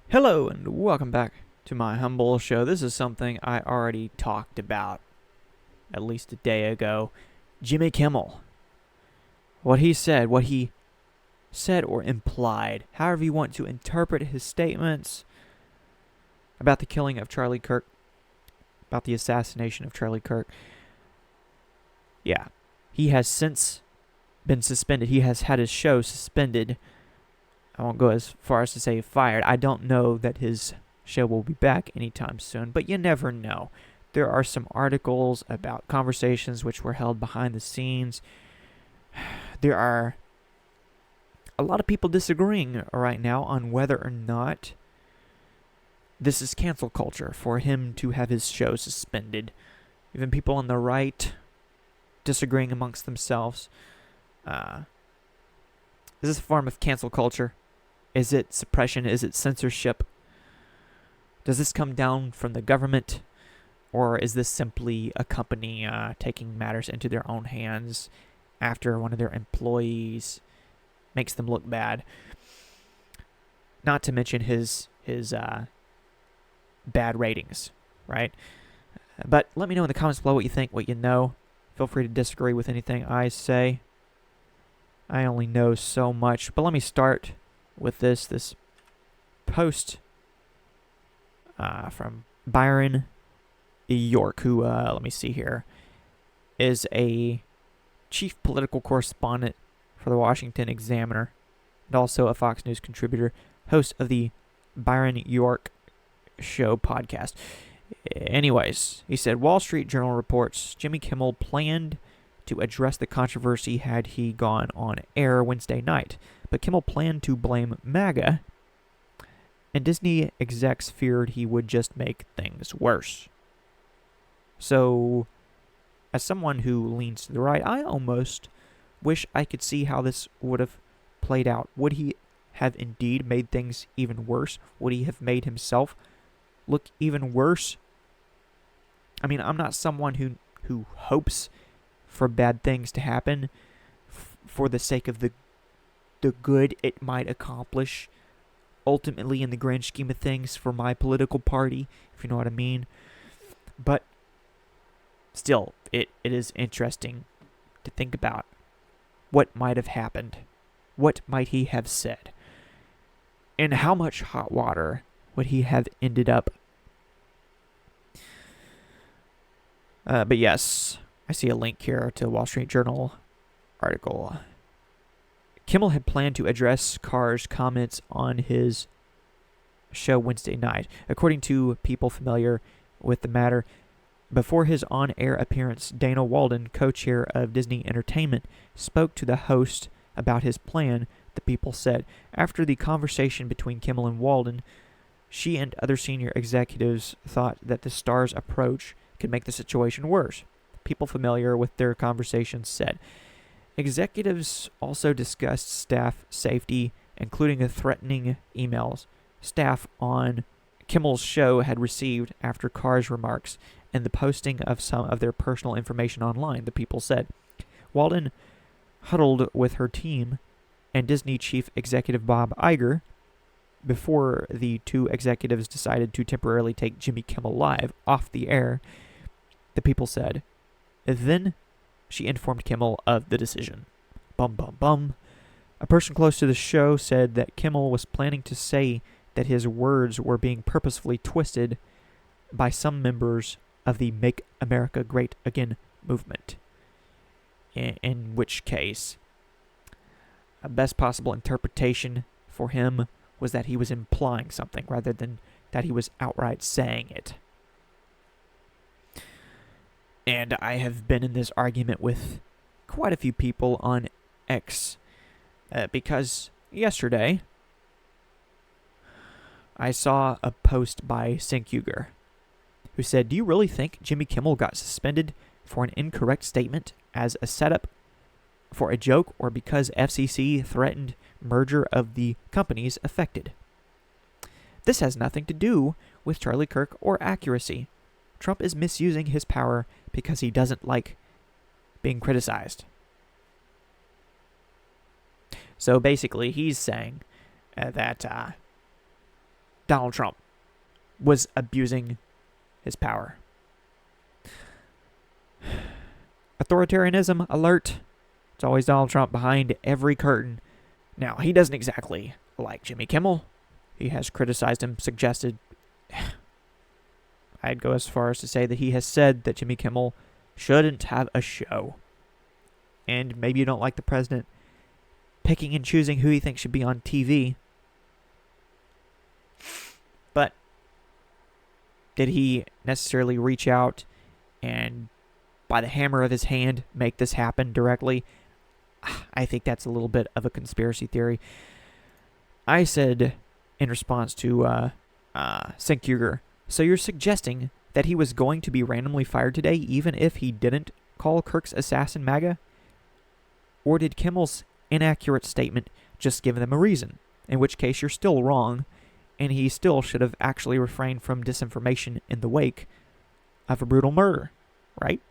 Hello and welcome back to my humble show. This is something I already talked about at least a day ago. Jimmy Kimmel. What he said or implied, however you want to interpret his statements about the killing of Charlie Kirk, about the assassination of Charlie Kirk. Yeah, he has since been suspended. He has had his show suspended. I won't go as far as to say fired. I don't know that his show will be back anytime soon, but you never know. There are some articles about conversations which were held behind the scenes. There are a lot of people disagreeing right now on whether or not this is cancel culture for him to have his show suspended. Even people on the right disagreeing amongst themselves. Is this a form of cancel culture? Is it suppression? Is it censorship? Does this come down from the government? Or is this simply a company taking matters into their own hands after one of their employees makes them look bad? Not to mention his bad ratings, right? But let me know in the comments below what you think, what you know. Feel free to disagree with anything I say. I only know so much, but let me start with this post from Byron York, who, let me see here, is a chief political correspondent for the Washington Examiner and also a Fox News contributor, host of the Byron York Show podcast. Anyways, he said, Wall Street Journal reports Jimmy Kimmel planned to address the controversy had he gone on air Wednesday night, but Kimmel planned to blame MAGA, and Disney execs feared he would just make things worse. So, as someone who leans to the right, I almost wish I could see how this would have played out. Would he have indeed made things even worse? Would he have made himself look even worse? I mean, I'm not someone who hopes for bad things to happen for the sake of the good it might accomplish ultimately in the grand scheme of things for my political party, if you know what I mean. But still, it is interesting to think about what might have happened. What might he have said? And how much hot water would he have ended up? But yes, I see a link here to a Wall Street Journal article. Kimmel had planned to address Carr's comments on his show Wednesday night. According to people familiar with the matter, before his on-air appearance, Dana Walden, co-chair of Disney Entertainment, spoke to the host about his plan, the people said. After the conversation between Kimmel and Walden, she and other senior executives thought that the star's approach could make the situation worse. People familiar with their conversations said. Executives also discussed staff safety, including the threatening emails staff on Kimmel's show had received after Carr's remarks and the posting of some of their personal information online, the people said. Walden huddled with her team and Disney chief executive Bob Iger before the two executives decided to temporarily take Jimmy Kimmel Live off the air, the people said. Then she informed Kimmel of the decision. Bum bum bum. A person close to the show said that Kimmel was planning to say that his words were being purposefully twisted by some members of the Make America Great Again movement. In which case, a best possible interpretation for him was that he was implying something rather than that he was outright saying it. And I have been in this argument with quite a few people on X because yesterday I saw a post by Sinkuger who said, do you really think Jimmy Kimmel got suspended for an incorrect statement as a setup for a joke or because FCC threatened merger of the companies affected? This has nothing to do with Charlie Kirk or accuracy. Trump is misusing his power because he doesn't like being criticized. So basically, he's saying that Donald Trump was abusing his power. Authoritarianism alert. It's always Donald Trump behind every curtain. Now, he doesn't exactly like Jimmy Kimmel. He has criticized him, suggested. I'd go as far as to say that he has said that Jimmy Kimmel shouldn't have a show. And maybe you don't like the president picking and choosing who he thinks should be on TV. But did he necessarily reach out and, by the hammer of his hand, make this happen directly? I think that's a little bit of a conspiracy theory. I said in response to Cenk Uygur, so you're suggesting that he was going to be randomly fired today even if he didn't call Kirk's assassin MAGA? Or did Kimmel's inaccurate statement just give them a reason, in which case you're still wrong, and he still should have actually refrained from disinformation in the wake of a brutal murder, right?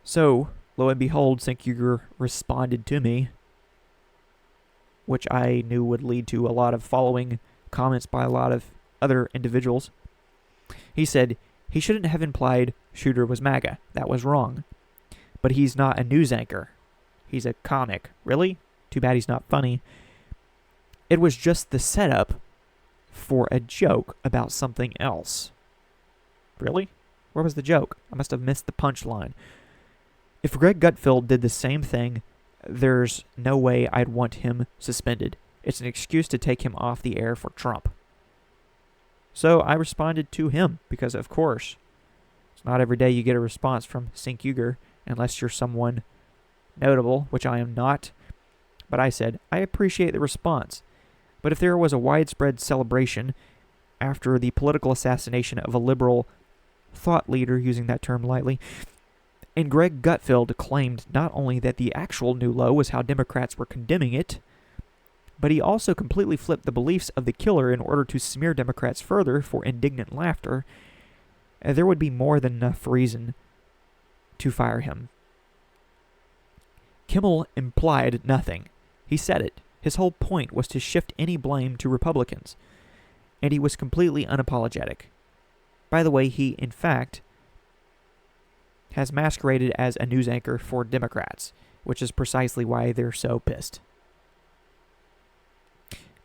So, lo and behold, Cenk Uygur responded to me, which I knew would lead to a lot of following comments by a lot of other individuals. He said, he shouldn't have implied Shooter was MAGA. That was wrong. But he's not a news anchor. He's a comic. Really? Too bad he's not funny. It was just the setup for a joke about something else. Really? Where was the joke? I must have missed the punchline. If Greg Gutfeld did the same thing, there's no way I'd want him suspended. It's an excuse to take him off the air for Trump. So I responded to him because, of course, it's not every day you get a response from Cenk Uygur unless you're someone notable, which I am not. But I said, I appreciate the response. But if there was a widespread celebration after the political assassination of a liberal thought leader, using that term lightly, and Greg Gutfeld claimed not only that the actual new low was how Democrats were condemning it, but he also completely flipped the beliefs of the killer in order to smear Democrats further for indignant laughter, there would be more than enough reason to fire him. Kimmel implied nothing. He said it. His whole point was to shift any blame to Republicans, and he was completely unapologetic. By the way, he, in fact, has masqueraded as a news anchor for Democrats, which is precisely why they're so pissed.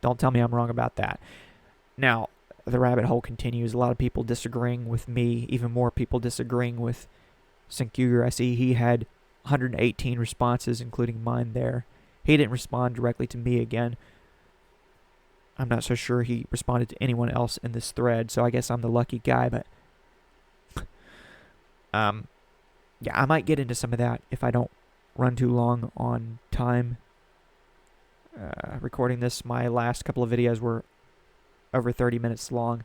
Don't tell me I'm wrong about that. Now, the rabbit hole continues. A lot of people disagreeing with me, even more people disagreeing with Cenk Uygur. I see he had 118 responses, including mine there. He didn't respond directly to me again. I'm not so sure he responded to anyone else in this thread, so I guess I'm the lucky guy, but yeah, I might get into some of that if I don't run too long on time. Recording this, my last couple of videos were over 30 minutes long,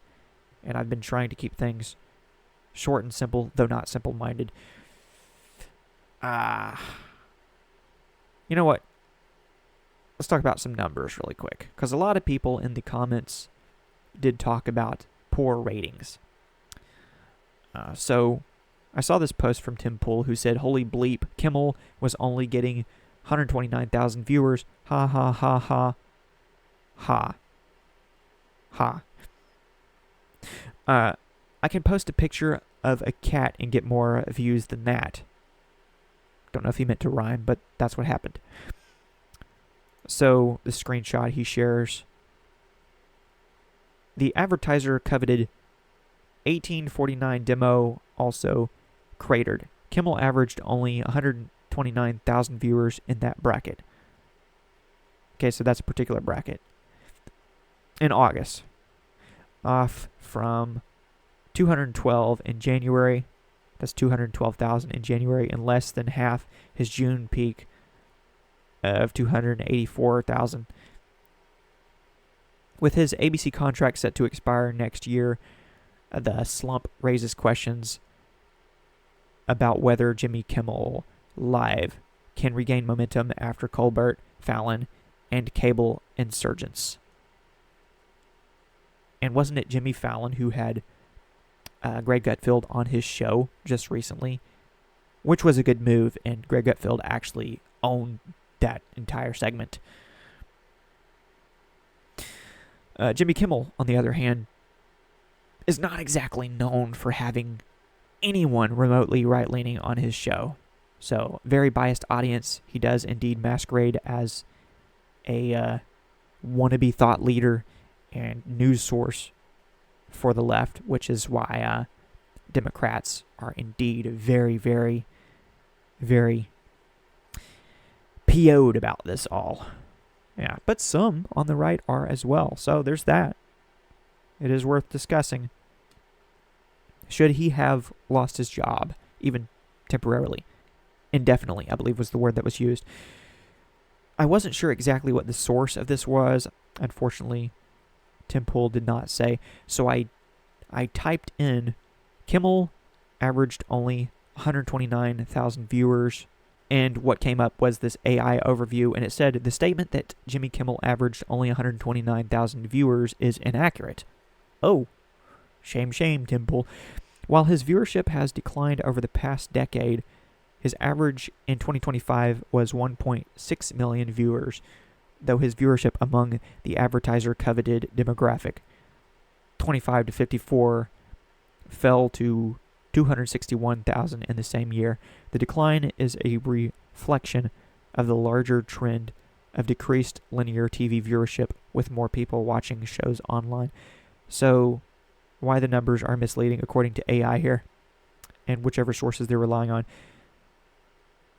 and I've been trying to keep things short and simple, though not simple-minded. You know what? Let's talk about some numbers really quick, because a lot of people in the comments did talk about poor ratings. So I saw this post from Tim Pool who said, holy bleep, Kimmel was only getting 129,000 viewers. Ha ha ha ha. Ha. Ha. I can post a picture of a cat and get more views than that. Don't know if he meant to rhyme, but that's what happened. So, the screenshot he shares. The advertiser coveted 1849 demo also cratered. Kimmel averaged only 129,000 viewers in that bracket. Okay, so that's a particular bracket. In August. Off from 212 in January. That's 212,000 in January, and less than half his June peak of 284,000. With his ABC contract set to expire next year, the slump raises questions about whether Jimmy Kimmel Live can regain momentum after Colbert, Fallon, and cable insurgents. And wasn't it Jimmy Fallon who had Greg Gutfeld on his show just recently? Which was a good move, and Greg Gutfeld actually owned that entire segment. Jimmy Kimmel, on the other hand, is not exactly known for having anyone remotely right-leaning on his show. So, very biased audience. He does indeed masquerade as a wannabe thought leader and news source for the left, which is why Democrats are indeed very, very, very PO'd about this all. Yeah, but some on the right are as well. So there's that. It is worth discussing. Should he have lost his job, even temporarily? Indefinitely, I believe was the word that was used. I wasn't sure exactly what the source of this was. Unfortunately, Tim Pool did not say. So I typed in Kimmel averaged only 129,000 viewers, and what came up was this AI overview, and it said the statement that Jimmy Kimmel averaged only 129,000 viewers is inaccurate. Oh, shame, Tim Pool. While his viewership has declined over the past decade, his average in 2025 was 1.6 million viewers, though his viewership among the advertiser-coveted demographic, 25 to 54, fell to 261,000 in the same year. The decline is a reflection of the larger trend of decreased linear TV viewership with more people watching shows online. So, why the numbers are misleading according to AI here, and whichever sources they're relying on.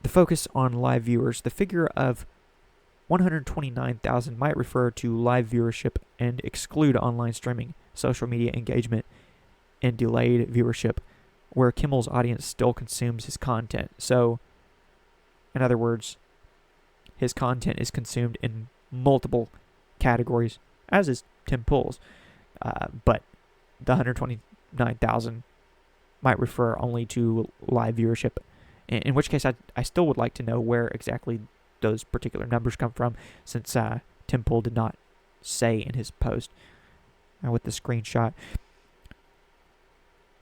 The focus on live viewers. The figure of 129,000 might refer to live viewership and exclude online streaming, social media engagement, and delayed viewership, where Kimmel's audience still consumes his content. So, in other words, his content is consumed in multiple categories, as is Tim Pool's. But the 129,000 might refer only to live viewership, in which case I still would like to know where exactly those particular numbers come from, since Tim Pool did not say in his post with the screenshot.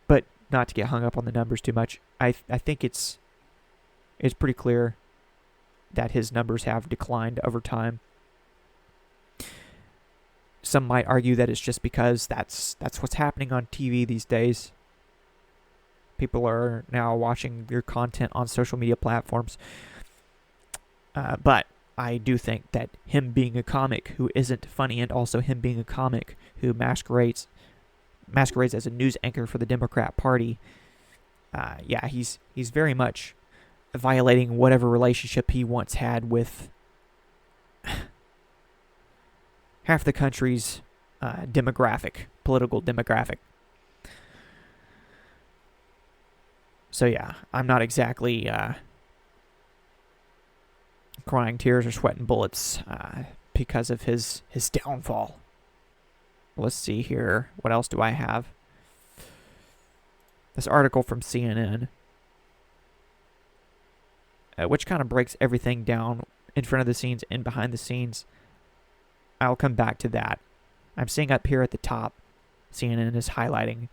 But not to get hung up on the numbers too much, I think it's pretty clear that his numbers have declined over time. Some might argue that it's just because that's what's happening on TV these days. People are now watching your content on social media platforms. But I do think that him being a comic who isn't funny, and also him being a comic who masquerades as a news anchor for the Democrat Party, he's very much violating whatever relationship he once had with half the country's political demographic. So yeah, I'm not exactly crying tears or sweating bullets because of his downfall. Let's see here. What else do I have? This article from CNN, which kind of breaks everything down in front of the scenes and behind the scenes. I'll come back to that. I'm seeing up here at the top, CNN is highlighting,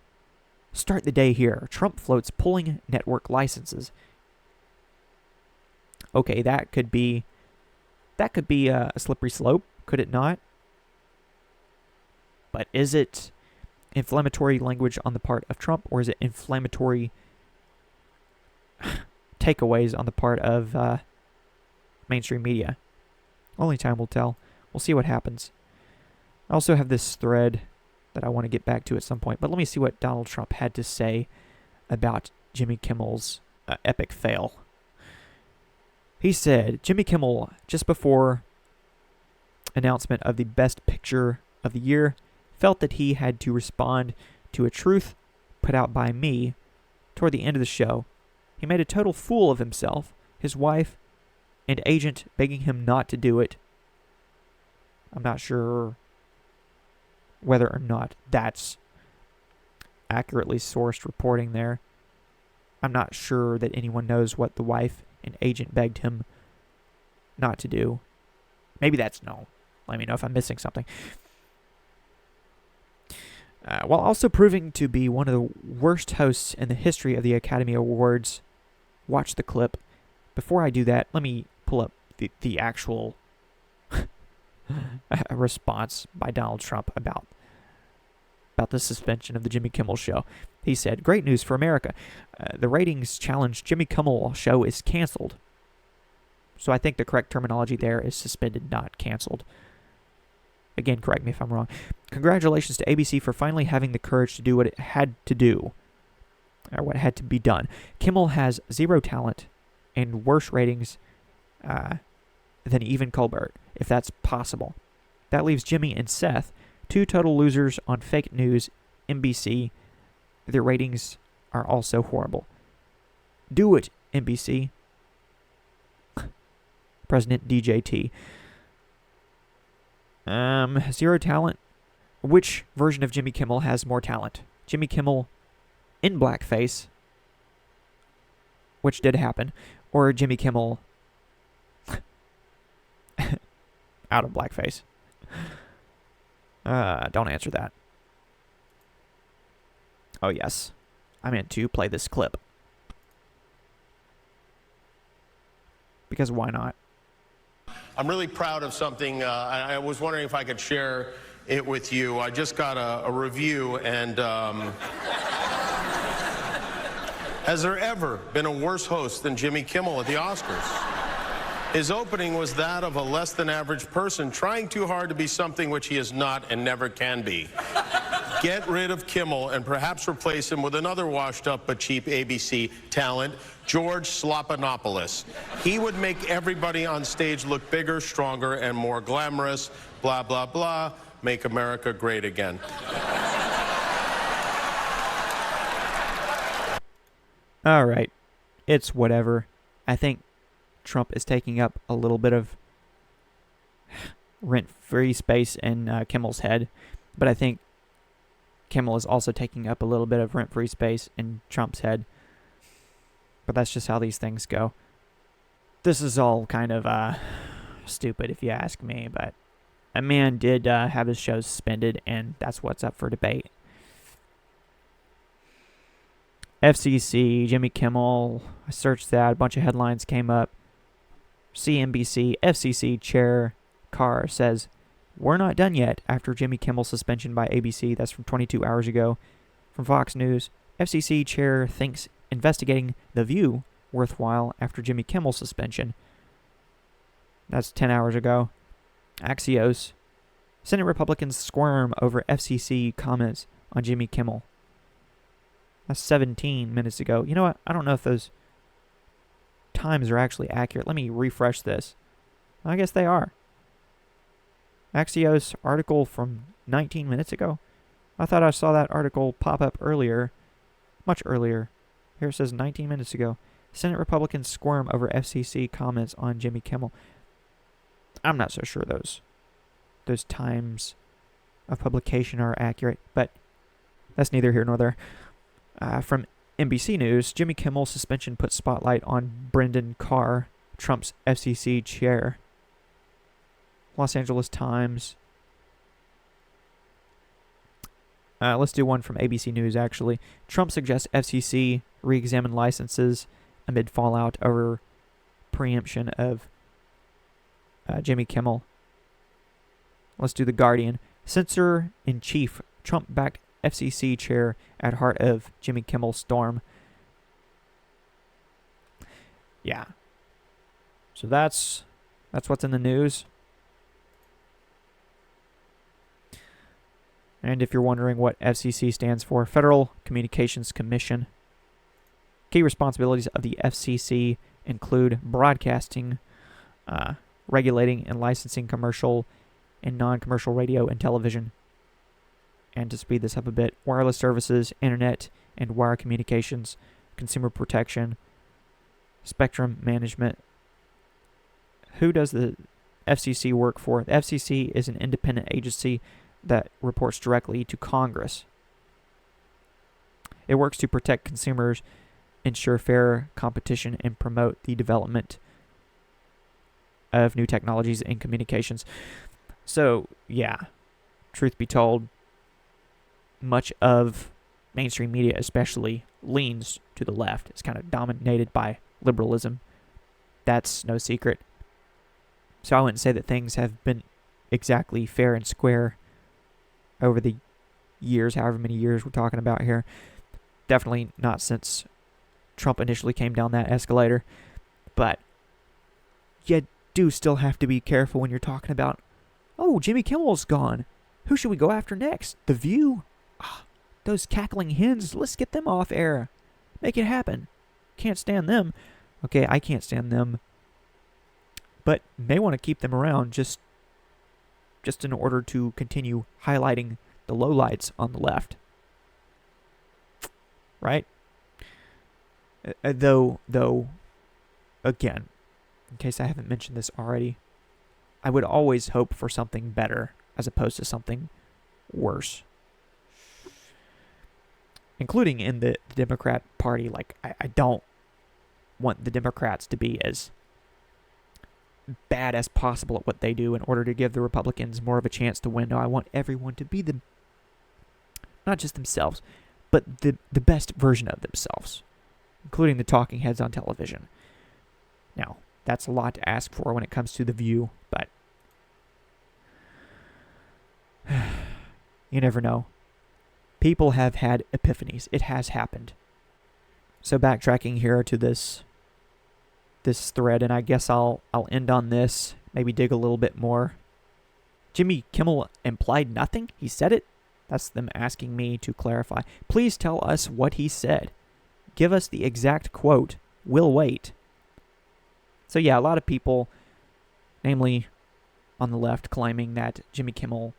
start the day here. Trump floats pulling network licenses. Okay, that could be a slippery slope, could it not? But is it inflammatory language on the part of Trump, or is it inflammatory takeaways on the part of mainstream media? Only time will tell. We'll see what happens. I also have this thread that I want to get back to at some point, but let me see what Donald Trump had to say about Jimmy Kimmel's epic fail. He said, Jimmy Kimmel, just before announcement of the Best Picture of the Year, felt that he had to respond to a truth put out by me toward the end of the show. He made a total fool of himself, his wife, and agent begging him not to do it. I'm not sure whether or not that's accurately sourced reporting there. I'm not sure that anyone knows what the wife and agent begged him not to do. Maybe that's no. Let me know if I'm missing something. While also proving to be one of the worst hosts in the history of the Academy Awards, watch the clip. Before I do that, let me pull up the actual a response by Donald Trump about the suspension of the Jimmy Kimmel Show. He said, "Great news for America. The ratings challenge Jimmy Kimmel Show is canceled." So I think the correct terminology there is suspended, not canceled. Again, correct me if I'm wrong. "Congratulations to ABC for finally having the courage to do what it had to do, or what had to be done. Kimmel has zero talent and worse ratings than even Colbert, if that's possible. That leaves Jimmy and Seth, two total losers on fake news, NBC. Their ratings are also horrible. Do it, NBC." President DJT. Zero talent. Which version of Jimmy Kimmel has more talent? Jimmy Kimmel in blackface, which did happen, or Jimmy Kimmel out of blackface? Don't answer that. Oh, yes. I meant to play this clip. Because why not? I'm really proud of something. I was wondering if I could share it with you. I just got a review, and has there ever been a worse host than Jimmy Kimmel at the Oscars? His opening was that of a less than average person trying too hard to be something which he is not and never can be. Get rid of Kimmel and perhaps replace him with another washed up but cheap ABC talent, George Slopanopoulos. He would make everybody on stage look bigger, stronger, and more glamorous. Blah, blah, blah. Make America great again. All right. It's whatever. I think Trump is taking up a little bit of rent-free space in Kimmel's head, but I think Kimmel is also taking up a little bit of rent-free space in Trump's head. But that's just how these things go. This is all kind of stupid if you ask me, but a man did have his show suspended, and that's what's up for debate. FCC, Jimmy Kimmel, I searched that, a bunch of headlines came up. CNBC, FCC Chair Carr says, "We're not done yet" after Jimmy Kimmel's suspension by ABC. That's from 22 hours ago. From Fox News, FCC Chair thinks investigating The View worthwhile after Jimmy Kimmel's suspension. That's 10 hours ago. Axios, Senate Republicans squirm over FCC comments on Jimmy Kimmel. That's 17 minutes ago. You know what? I don't know if those times are actually accurate. Let me refresh this. I guess they are. Axios article from 19 minutes ago. I thought I saw that article pop up earlier, much earlier. Here it says 19 minutes ago. Senate Republicans squirm over FCC comments on Jimmy Kimmel. I'm not so sure those times of publication are accurate, but that's neither here nor there. From NBC News, Jimmy Kimmel's suspension puts spotlight on Brendan Carr, Trump's FCC chair. Los Angeles Times. Let's do one from ABC News, actually. Trump suggests FCC re-examine licenses amid fallout over preemption of Jimmy Kimmel. Let's do The Guardian. Censor-in-chief, Trump-backed FCC chair at heart of Jimmy Kimmel storm. Yeah. So that's what's in the news. And if you're wondering what FCC stands for, Federal Communications Commission. Key responsibilities of the FCC include broadcasting, regulating and licensing commercial and non-commercial radio and television. And to speed this up a bit, wireless services, internet and wire communications, consumer protection, spectrum management. Who does the FCC work for? The FCC is an independent agency that reports directly to Congress. It works to protect consumers, ensure fair competition, and promote the development of new technologies in communications. So, yeah, truth be told, much of mainstream media especially leans to the left. It's kind of dominated by liberalism. That's no secret. So I wouldn't say that things have been exactly fair and square over the years, however many years we're talking about here. Definitely not since Trump initially came down that escalator. But you do still have to be careful when you're talking about, oh, Jimmy Kimmel's gone. Who should we go after next? The View? Those cackling hens, let's get them off air. Make it happen. Can't stand them. Okay, I can't stand them. But may want to keep them around just in order to continue highlighting the lowlights on the left. Right? Though, again, in case I haven't mentioned this already, I would always hope for something better as opposed to something worse. Including in the Democrat Party. Like, I don't want the Democrats to be as bad as possible at what they do in order to give the Republicans more of a chance to win. No, I want everyone to be not just themselves, but the best version of themselves, including the talking heads on television. Now, that's a lot to ask for when it comes to The View, but you never know. People have had epiphanies. It has happened. So backtracking here to this thread, and I guess I'll end on this, maybe dig a little bit more. Jimmy Kimmel implied nothing? He said it? That's them asking me to clarify. Please tell us what he said. Give us the exact quote. We'll wait. So yeah, a lot of people, namely on the left, claiming that Jimmy Kimmel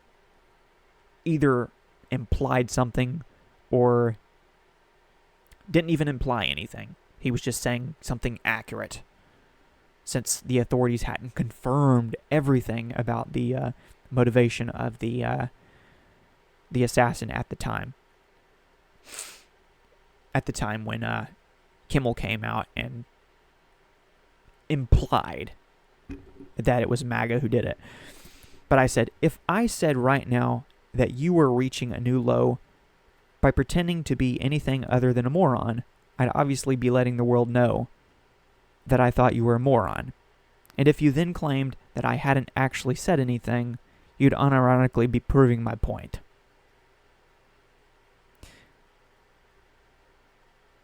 either implied something or didn't even imply anything. He was just saying something accurate, since the authorities hadn't confirmed everything about the motivation of the assassin at the time. At the time when Kimmel came out and implied that it was MAGA who did it. But I said, if I said right now that you were reaching a new low by pretending to be anything other than a moron, I'd obviously be letting the world know that I thought you were a moron. And if you then claimed that I hadn't actually said anything, you'd unironically be proving my point.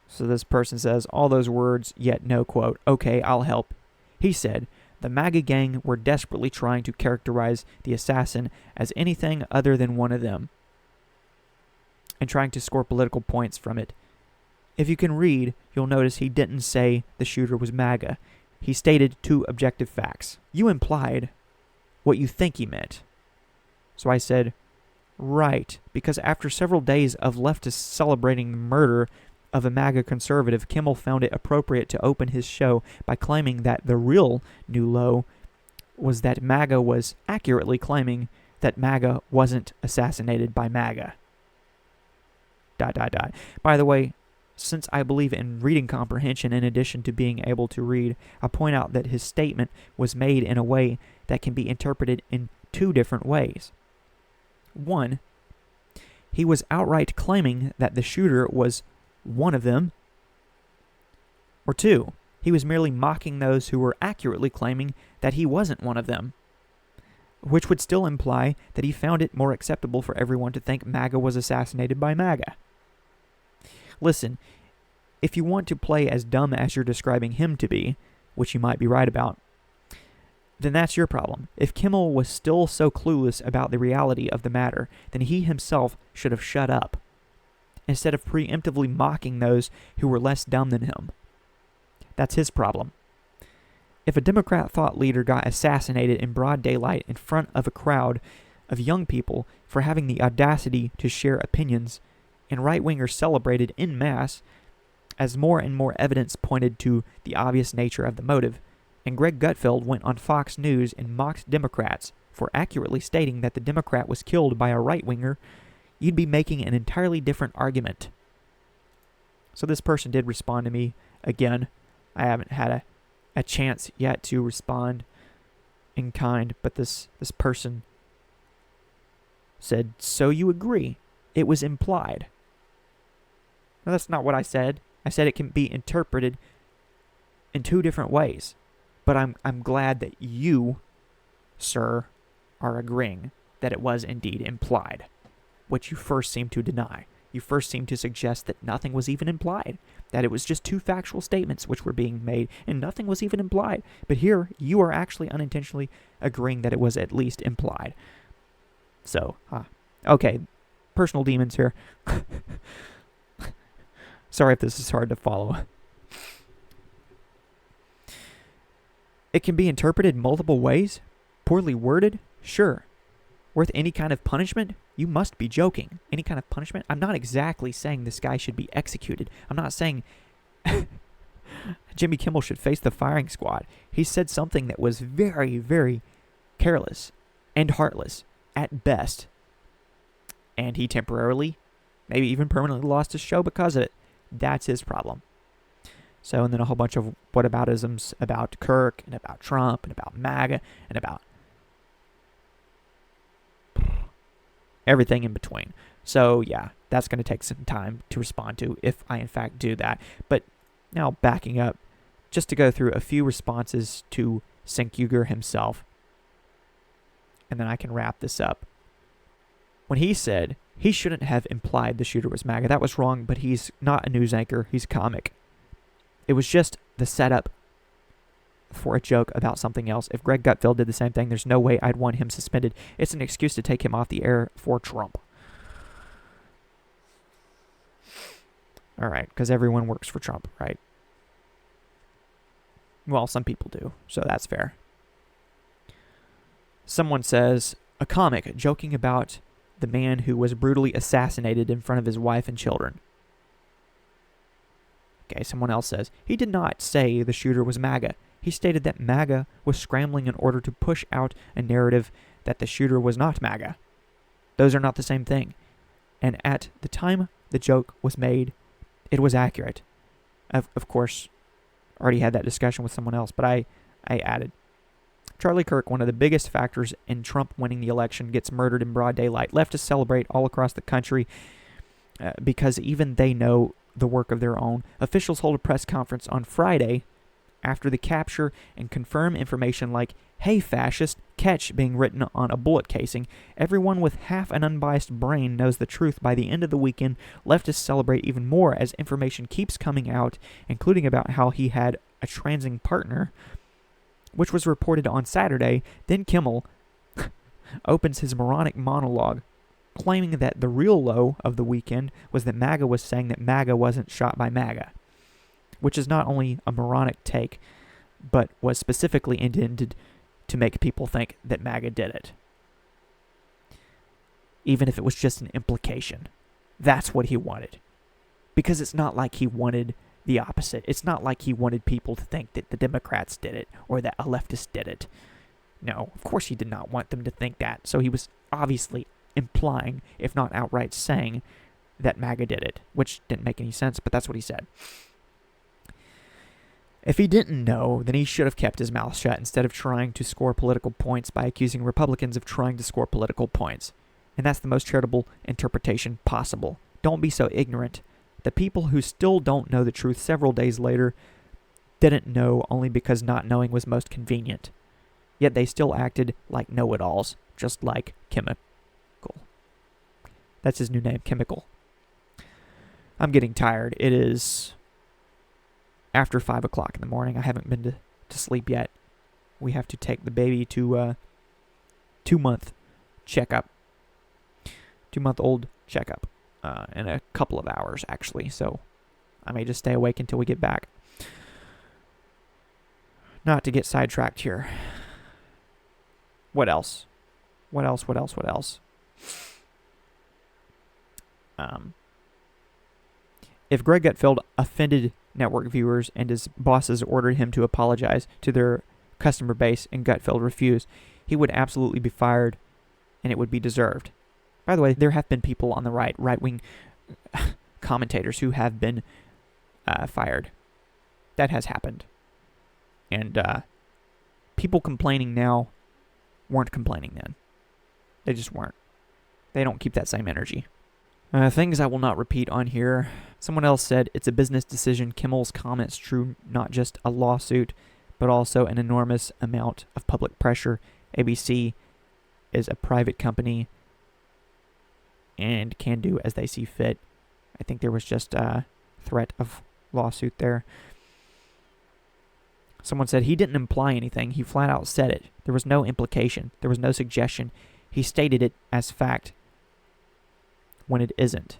So this person says, all those words, yet no quote. Okay, I'll help. He said, the MAGA gang were desperately trying to characterize the assassin as anything other than one of them, and trying to score political points from it. If you can read, you'll notice he didn't say the shooter was MAGA. He stated two objective facts. You implied what you think he meant. So I said, right, because after several days of leftists celebrating the murder of a MAGA conservative, Kimmel found it appropriate to open his show by claiming that the real new low was that MAGA was accurately claiming that MAGA wasn't assassinated by MAGA. ... By the way, since I believe in reading comprehension in addition to being able to read, I point out that his statement was made in a way that can be interpreted in two different ways. One, he was outright claiming that the shooter was one of them. Or two, he was merely mocking those who were accurately claiming that he wasn't one of them, which would still imply that he found it more acceptable for everyone to think MAGA was assassinated by MAGA. Listen, if you want to play as dumb as you're describing him to be, which you might be right about, then that's your problem. If Kimmel was still so clueless about the reality of the matter, then he himself should have shut up, instead of preemptively mocking those who were less dumb than him. That's his problem. If a Democrat thought leader got assassinated in broad daylight in front of a crowd of young people for having the audacity to share opinions, and right-wingers celebrated en masse, as more and more evidence pointed to the obvious nature of the motive, and Greg Gutfeld went on Fox News and mocked Democrats for accurately stating that the Democrat was killed by a right-winger, you'd be making an entirely different argument. So this person did respond to me again. I haven't had a chance yet to respond in kind, but this person said, so you agree? It was implied. No, that's not what I said. I said it can be interpreted in two different ways. But I'm glad that you, sir, are agreeing that it was indeed implied, which you first seem to deny. You first seem to suggest that nothing was even implied, that it was just two factual statements which were being made, and nothing was even implied. But here, you are actually unintentionally agreeing that it was at least implied. So, okay, personal demons here. Sorry if this is hard to follow. It can be interpreted multiple ways. Poorly worded? Sure. Worth any kind of punishment? You must be joking. Any kind of punishment? I'm not exactly saying this guy should be executed. I'm not saying Jimmy Kimmel should face the firing squad. He said something that was very, very careless and heartless at best. And he temporarily, maybe even permanently lost his show because of it. That's his problem. So, and then a whole bunch of whataboutisms about Kirk and about Trump and about MAGA and about everything in between. So, yeah, that's going to take some time to respond to if I, in fact, do that. But now backing up, just to go through a few responses to Cenk himself, and then I can wrap this up. When he said he shouldn't have implied the shooter was MAGA, that was wrong, but he's not a news anchor. He's a comic. It was just the setup for a joke about something else. If Greg Gutfeld did the same thing, there's no way I'd want him suspended. It's an excuse to take him off the air for Trump. All right, because everyone works for Trump, right? Well, some people do, so that's fair. Someone says, a comic joking about the man who was brutally assassinated in front of his wife and children. Okay, someone else says, he did not say the shooter was MAGA. He stated that MAGA was scrambling in order to push out a narrative that the shooter was not MAGA. Those are not the same thing. And at the time the joke was made, it was accurate. Of course, already had that discussion with someone else, but I added, Charlie Kirk, one of the biggest factors in Trump winning the election, gets murdered in broad daylight. Leftists celebrate all across the country because even they know the work of their own. Officials hold a press conference on Friday after the capture and confirm information like, hey fascist, catch being written on a bullet casing. Everyone with half an unbiased brain knows the truth by the end of the weekend. Leftists celebrate even more as information keeps coming out, including about how he had a transing partner, which was reported on Saturday. Then Kimmel opens his moronic monologue, claiming that the real low of the weekend was that MAGA was saying that MAGA wasn't shot by MAGA, which is not only a moronic take, but was specifically intended to make people think that MAGA did it, even if it was just an implication. That's what he wanted, because it's not like he wanted the opposite. It's not like he wanted people to think that the Democrats did it or that a leftist did it. No, of course he did not want them to think that, so he was obviously implying, if not outright saying, that MAGA did it, which didn't make any sense, but that's what he said. If he didn't know, then he should have kept his mouth shut instead of trying to score political points by accusing Republicans of trying to score political points. And that's the most charitable interpretation possible. Don't be so ignorant. The people who still don't know the truth several days later didn't know only because not knowing was most convenient. Yet they still acted like know-it-alls, just like Kimmel. That's his new name, Chemical. I'm getting tired. It is after 5 o'clock in the morning. I haven't been to sleep yet. We have to take the baby to a 2-month checkup. 2-month-old checkup in a couple of hours, actually. So I may just stay awake until we get back. Not to get sidetracked here. What else? What else? If Greg Gutfeld offended network viewers and his bosses ordered him to apologize to their customer base and Gutfeld refused, he would absolutely be fired, and it would be deserved. By the way, there have been people on the right-wing commentators who have been fired. That has happened. And people complaining now weren't complaining then. They just weren't. They don't keep that same energy. Things I will not repeat on here. Someone else said, it's a business decision. Kimmel's comments drew not just a lawsuit, but also an enormous amount of public pressure. ABC is a private company and can do as they see fit. I think there was just a threat of lawsuit there. Someone said he didn't imply anything. He flat out said it. There was no implication. There was no suggestion. He stated it as fact when it isn't.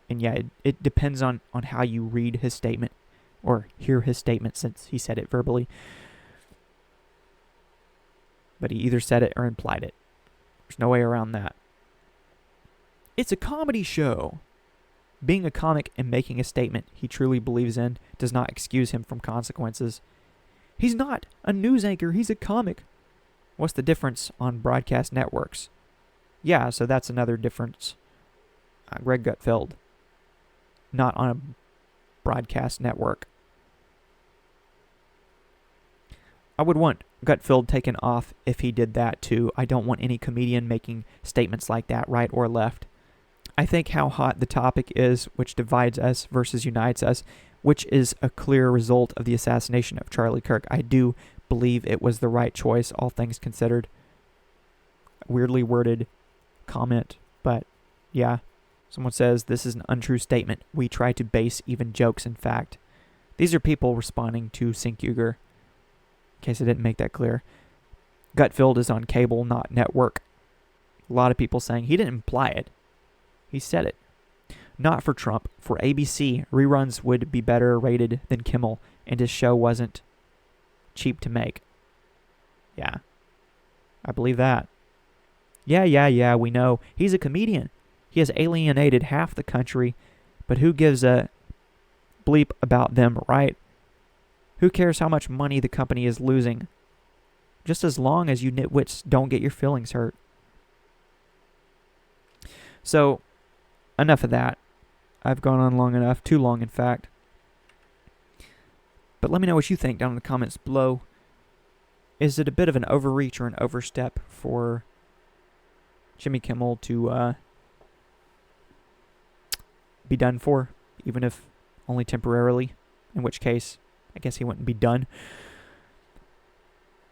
And yeah, it depends on how you read his statement or hear his statement, since he said it verbally. But he either said it or implied it. There's no way around that. It's a comedy show. Being a comic and making a statement he truly believes in does not excuse him from consequences. He's not a news anchor. He's a comic. What's the difference on broadcast networks? Yeah, so that's another difference. Greg Gutfeld, not on a broadcast network. I would want Gutfeld taken off if he did that too. I don't want any comedian making statements like that, right or left. I think how hot the topic is, which divides us versus unites us, which is a clear result of the assassination of Charlie Kirk. I do believe it was the right choice, all things considered. Weirdly worded comment, but yeah. Someone says, this is an untrue statement. We try to base even jokes in fact. These are people responding to Sink Uger, in case I didn't make that clear. Gutfeld is on cable, not network. A lot of people saying he didn't imply it. He said it. Not for Trump. For ABC, reruns would be better rated than Kimmel, and his show wasn't cheap to make. Yeah. I believe that. Yeah, we know. He's a comedian. He has alienated half the country, but who gives a bleep about them, right? Who cares how much money the company is losing? Just as long as you nitwits don't get your feelings hurt. So, enough of that. I've gone on long enough. Too long, in fact. But let me know what you think down in the comments below. Is it a bit of an overreach or an overstep for Jimmy Kimmel to be done for, even if only temporarily, in which case I guess he wouldn't be done?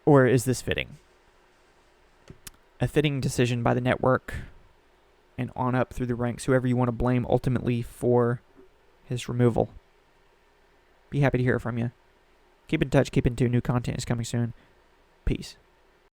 Or is this fitting? A fitting decision by the network and on up through the ranks, whoever you want to blame ultimately for his removal. Be happy to hear from you. Keep in touch, keep in tune. New content is coming soon. Peace.